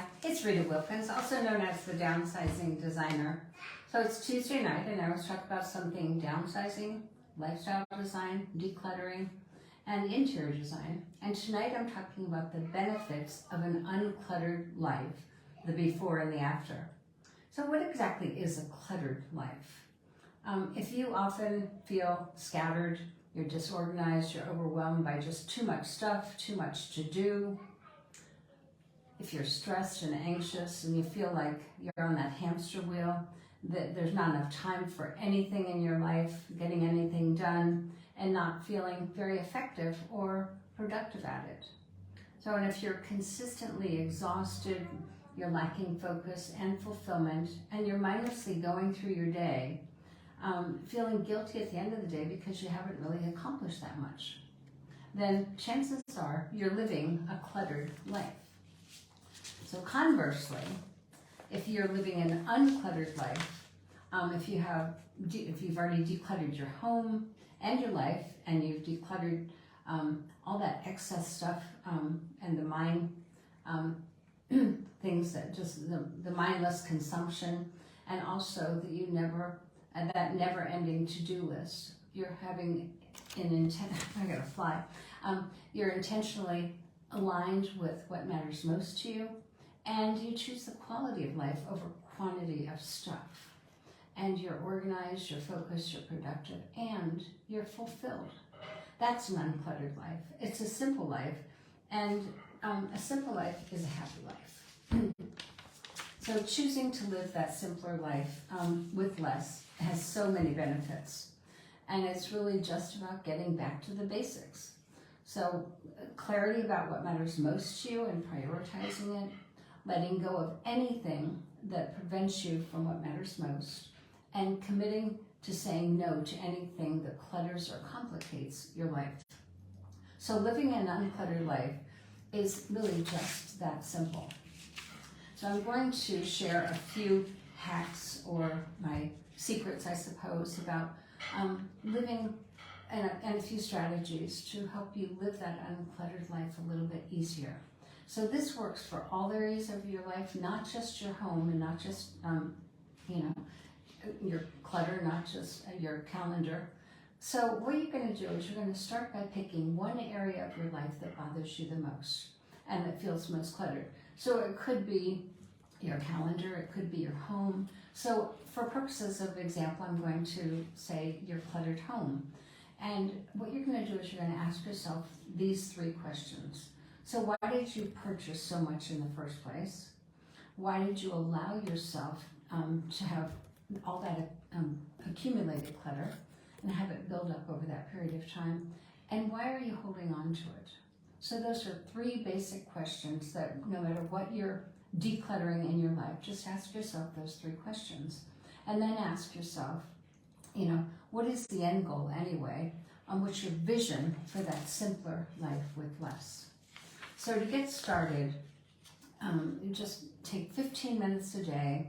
Hi, it's Rita Wilkins, also known as the Downsizing Designer. So it's Tuesday night and I was talking about something downsizing, lifestyle design, decluttering, and interior design. And tonight I'm talking about the benefits of an uncluttered life, the before and the after. So what exactly is a cluttered life? If you often feel scattered, you're disorganized, you're overwhelmed by just too much stuff, too much to do, if you're stressed and anxious and you feel like you're on that hamster wheel, that there's not enough time for anything in your life, getting anything done, and not feeling very effective or productive at it. So, and if you're consistently exhausted, you're lacking focus and fulfillment, and you're mindlessly going through your day, feeling guilty at the end of the day because you haven't really accomplished that much, then chances are you're living a cluttered life. So conversely, if you're living an uncluttered life, if you've already decluttered your home and your life, and you've decluttered all that excess stuff and the mind things that just the mindless consumption, and also that that never-ending to-do list, you're having I gotta fly. You're intentionally aligned with what matters most to you. And you choose the quality of life over quantity of stuff. And you're organized, you're focused, you're productive, and you're fulfilled. That's an uncluttered life. It's a simple life, and a simple life is a happy life. So choosing to live that simpler life with less has so many benefits. And it's really just about getting back to the basics. So clarity about what matters most to you and prioritizing it, letting go of anything that prevents you from what matters most, and committing to saying no to anything that clutters or complicates your life. So living an uncluttered life is really just that simple. So I'm going to share a few hacks or my secrets, I suppose, about living and a few strategies to help you live that uncluttered life a little bit easier. So this works for all areas of your life, not just your home and not just, your clutter, not just your calendar. So what you're going to do is you're going to start by picking one area of your life that bothers you the most and that feels most cluttered. So it could be your calendar, it could be your home. So for purposes of example, I'm going to say your cluttered home. And what you're going to do is you're going to ask yourself these three questions. So why did you purchase so much in the first place? Why did you allow yourself to have all that accumulated clutter and have it build up over that period of time? And why are you holding on to it? So those are three basic questions that no matter what you're decluttering in your life, just ask yourself those three questions. And then ask yourself, what is the end goal anyway? What's your vision for that simpler life with less? So to get started, you just take 15 minutes a day.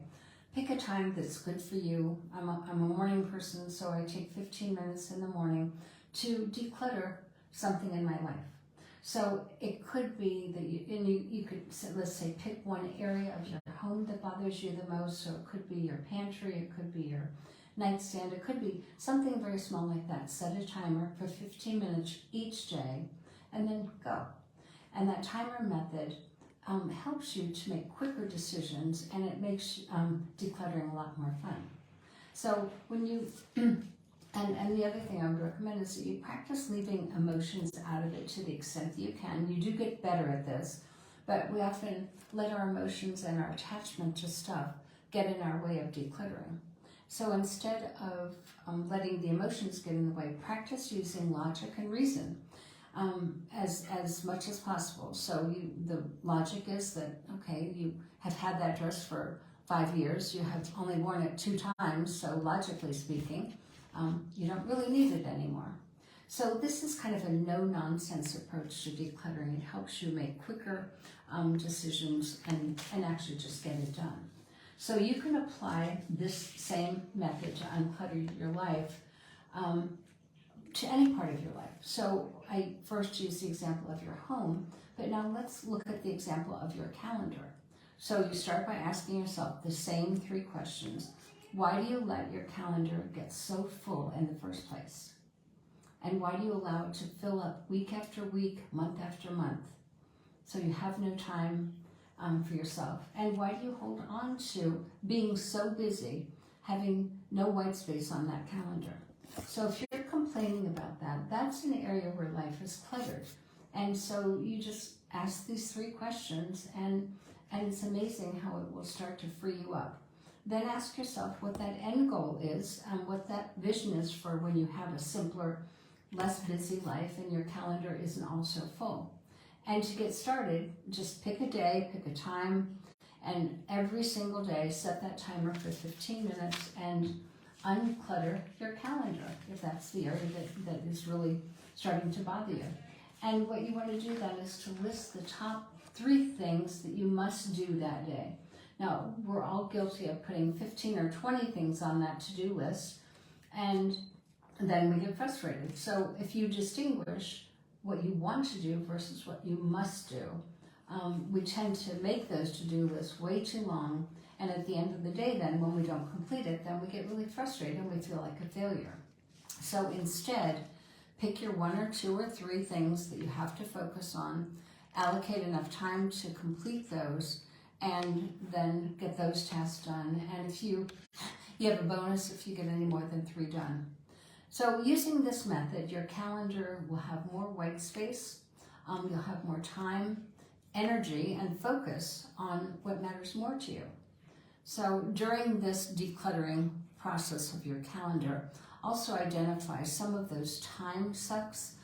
Pick a time that's good for you. I'm a morning person, so I take 15 minutes in the morning to declutter something in my life. So it could be that you could, let's say, pick one area of your home that bothers you the most. So it could be your pantry, it could be your nightstand, it could be something very small like that. Set a timer for 15 minutes each day and then go. And that timer method helps you to make quicker decisions, and it makes decluttering a lot more fun. So when you, and the other thing I would recommend is that you practice leaving emotions out of it to the extent that you can. You do get better at this, but we often let our emotions and our attachment to stuff get in our way of decluttering. So instead of letting the emotions get in the way, practice using logic and reason. As much as possible. So the logic is that, okay, you have had that dress for 5 years, you have only worn it 2 times, so logically speaking, you don't really need it anymore. So this is kind of a no-nonsense approach to decluttering. It helps you make quicker decisions and actually just get it done. So you can apply this same method to unclutter your life to any part of your life. So I first used the example of your home, but now let's look at the example of your calendar. So you start by asking yourself the same 3 questions. Why do you let your calendar get so full in the first place? And why do you allow it to fill up week after week, month after month? So you have no time for yourself. And why do you hold on to being so busy, having no white space on that calendar? So if you're complaining about that, that's an area where life is cluttered. And so you just ask these 3 questions, and it's amazing how it will start to free you up. Then ask yourself what that end goal is and what that vision is for when you have a simpler, less busy life and your calendar isn't also full. And to get started, just pick a day, pick a time, and every single day set that timer for 15 minutes and unclutter your calendar if that's the area that is really starting to bother you. And what you want to do then is to list the top 3 things that you must do that day. Now, we're all guilty of putting 15 or 20 things on that to-do list, and then we get frustrated. So if you distinguish what you want to do versus what you must do, we tend to make those to-do lists way too long, and at the end of the day then, when we don't complete it, then we get really frustrated and we feel like a failure. So instead, pick your 1 or 2 or 3 things that you have to focus on, allocate enough time to complete those, and then get those tasks done. And if you have a bonus if you get any more than 3 done. So using this method, your calendar will have more white space, you'll have more time, energy, and focus on what matters more to you. So during this decluttering process of your calendar, also identify some of those time sucks,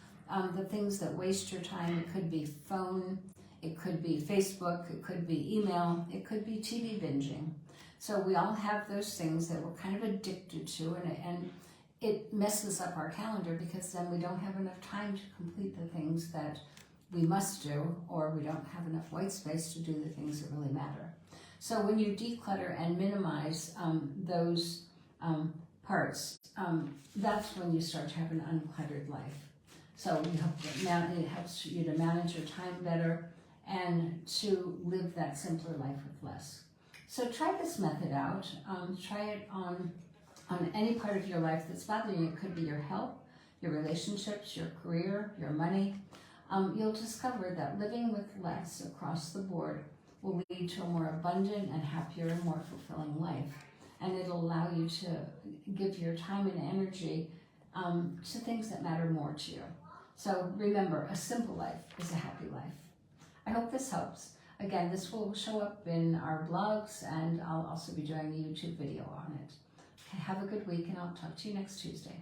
the things that waste your time. It could be phone, it could be Facebook, it could be email, it could be TV binging. So we all have those things that we're kind of addicted to, and it messes up our calendar because then we don't have enough time to complete the things that we must do, or we don't have enough white space to do the things that really matter. So when you declutter and minimize those parts, that's when you start to have an uncluttered life. So it helps you to manage your time better and to live that simpler life with less. So try this method out. Try it on any part of your life that's bothering you. It could be your health, your relationships, your career, your money. You'll discover that living with less across the board will lead to a more abundant and happier and more fulfilling life. And it'll allow you to give your time and energy to things that matter more to you. So remember, a simple life is a happy life. I hope this helps. Again, this will show up in our blogs, and I'll also be doing a YouTube video on it. Okay, have a good week, and I'll talk to you next Tuesday.